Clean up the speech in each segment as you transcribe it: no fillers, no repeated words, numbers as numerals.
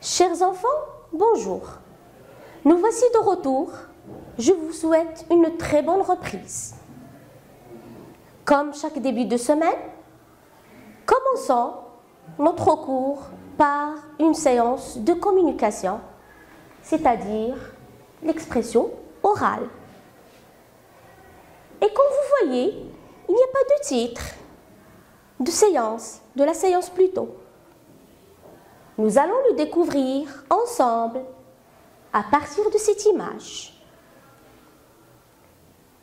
Chers enfants, bonjour. Nous voici de retour. Je vous souhaite une très bonne reprise. Comme chaque début de semaine, commençons notre cours par une séance de communication, c'est-à-dire l'expression orale. Et comme vous voyez, il n'y a pas de titre de la séance plutôt. Nous allons le découvrir ensemble à partir de cette image.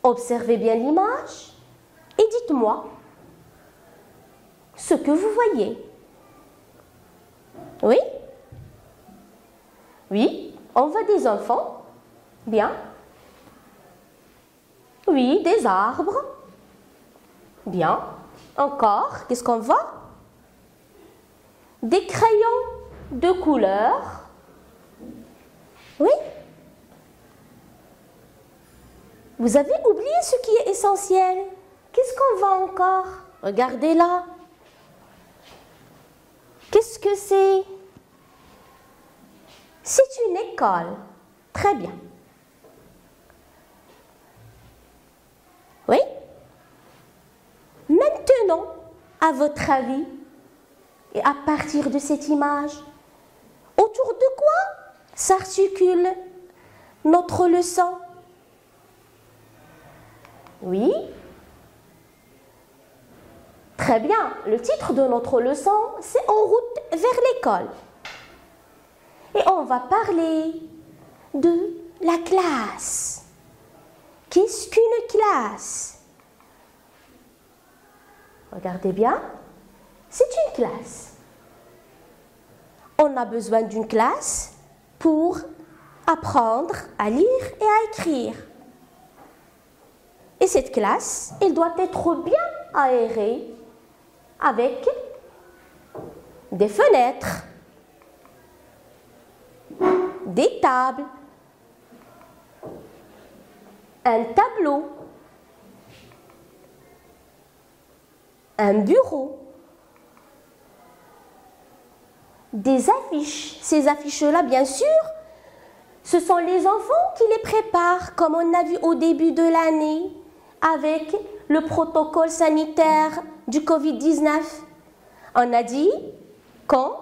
Observez bien l'image et dites-moi ce que vous voyez. Oui? Oui, on voit des enfants. Bien. Oui, des arbres. Bien. Encore, qu'est-ce qu'on voit? Des crayons de couleur. Oui? Vous avez oublié ce qui est essentiel. Qu'est-ce qu'on voit encore? Regardez là. Qu'est-ce que c'est? C'est une école. Très bien. Oui? Maintenant, à votre avis, et à partir de cette image, autour de quoi s'articule notre leçon? Oui? Très bien. Le titre de notre leçon, c'est En route vers l'école. Et on va parler de la classe. Qu'est-ce qu'une classe? Regardez bien. C'est une classe. On a besoin d'une classe pour apprendre à lire et à écrire. Et cette classe, elle doit être bien aérée avec des fenêtres, des tables, un tableau, un bureau, des affiches. Ces affiches-là, bien sûr, ce sont les enfants qui les préparent, comme on a vu au début de l'année, avec le protocole sanitaire du Covid-19. On a dit qu'on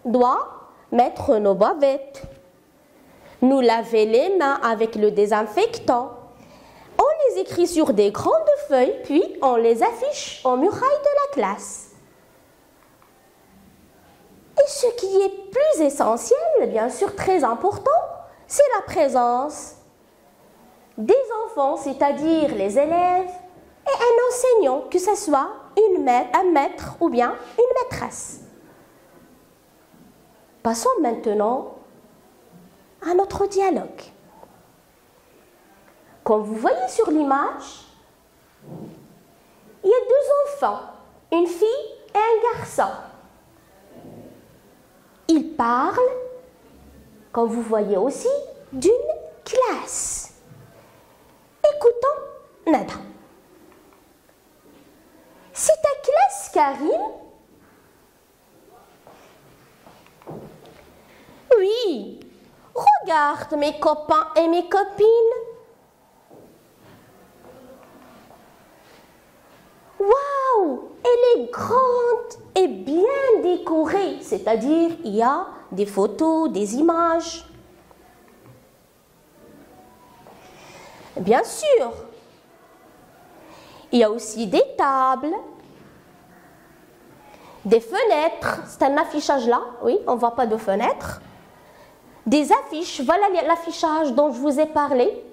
doit mettre nos bavettes, nous laver les mains avec le désinfectant. On les écrit sur des grandes feuilles, puis on les affiche aux murailles de la classe. Et ce qui est plus essentiel, bien sûr très important, c'est la présence des enfants, c'est-à-dire les élèves, et un enseignant, que ce soit un maître ou bien une maîtresse. Passons maintenant à notre dialogue. Comme vous voyez sur l'image, il y a deux enfants, une fille et un garçon. Ils parlent, comme vous voyez aussi, d'une classe. Écoutons Nada. C'est ta classe, Karim? Oui. Regarde mes copains et mes copines. Waouh! Elle est grande et bien décorée, c'est-à-dire il y a des photos, des images. Bien sûr, il y a aussi des tables, des fenêtres, c'est un affichage là, oui, on ne voit pas de fenêtres. Des affiches, voilà l'affichage dont je vous ai parlé.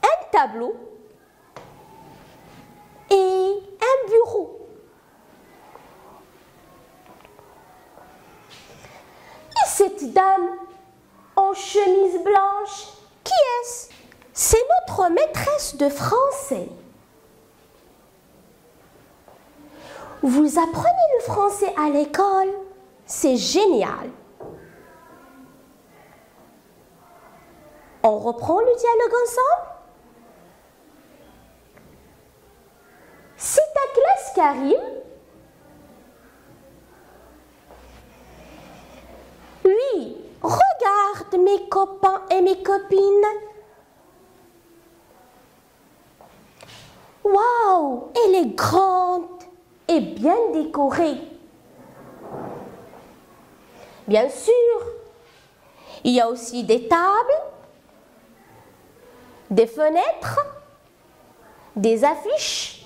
Un tableau et un bureau. Et cette dame en chemise blanche, qui est-ce? C'est notre maîtresse de français. Vous apprenez le français à l'école, c'est génial. On reprend le dialogue ensemble? Karim. Oui, regarde mes copains et mes copines. Waouh, elle est grande et bien décorée. Bien sûr, il y a aussi des tables, des fenêtres, des affiches,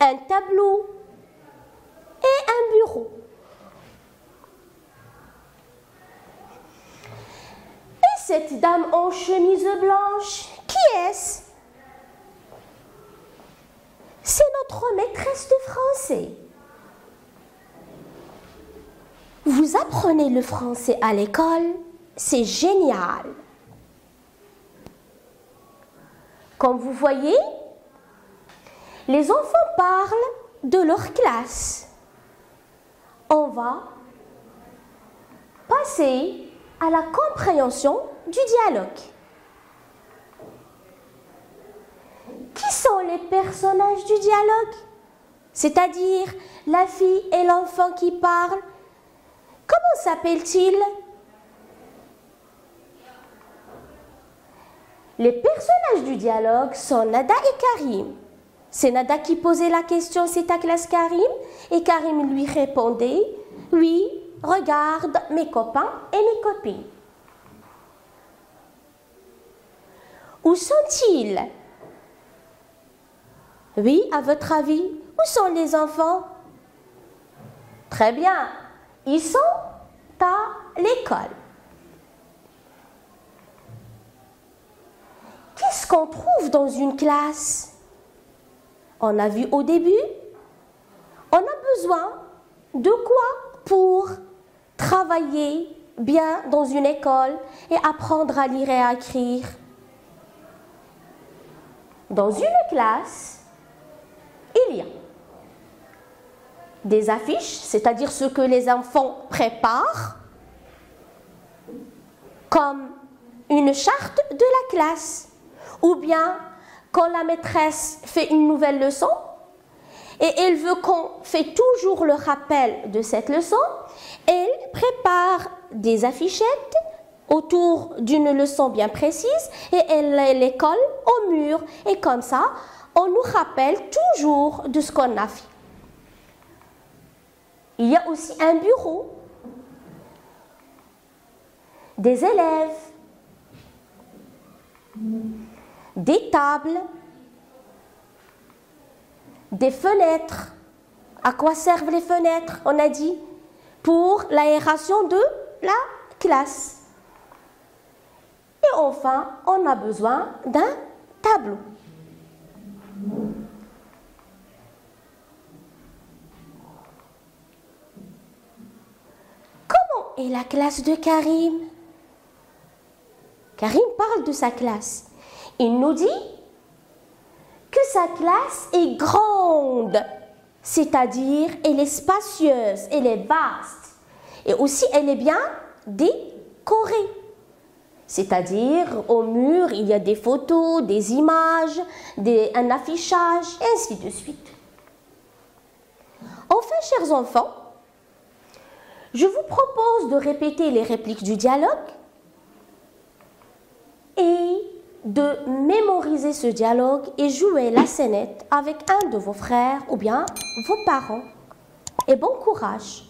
un tableau et un bureau. Et cette dame en chemise blanche, qui est-ce? C'est notre maîtresse de français. Vous apprenez le français à l'école, c'est génial. Comme vous voyez, les enfants parlent de leur classe. On va passer à la compréhension du dialogue. Qui sont les personnages du dialogue? C'est-à-dire la fille et l'enfant qui parlent. Comment s'appellent-ils? Les personnages du dialogue sont Nada et Karim. C'est Nada qui posait la question, c'est ta classe Karim? Et Karim lui répondait, oui, regarde mes copains et mes copines. Où sont-ils? Oui, à votre avis, où sont les enfants? Très bien, ils sont à l'école. Qu'est-ce qu'on trouve dans une classe? On a vu au début, on a besoin de quoi pour travailler bien dans une école et apprendre à lire et à écrire? Dans une classe, il y a des affiches, c'est-à-dire ce que les enfants préparent, comme une charte de la classe, ou bien quand la maîtresse fait une nouvelle leçon et elle veut qu'on fait toujours le rappel de cette leçon, elle prépare des affichettes autour d'une leçon bien précise et elle les colle au mur, et comme ça, on nous rappelle toujours de ce qu'on a fait. Il y a aussi un bureau, des élèves, des tables, des fenêtres. À quoi servent les fenêtres? On a dit pour l'aération de la classe. Et enfin, on a besoin d'un tableau. Comment est la classe de Karim? Karim parle de sa classe. Il nous dit que sa classe est grande, c'est-à-dire elle est spacieuse, elle est vaste. Et aussi, elle est bien décorée. C'est-à-dire, au mur, il y a des photos, des images, un affichage, et ainsi de suite. Enfin, chers enfants, je vous propose de répéter les répliques du dialogue et de mémoriser ce dialogue et jouer la scénette avec un de vos frères ou bien vos parents. Et bon courage!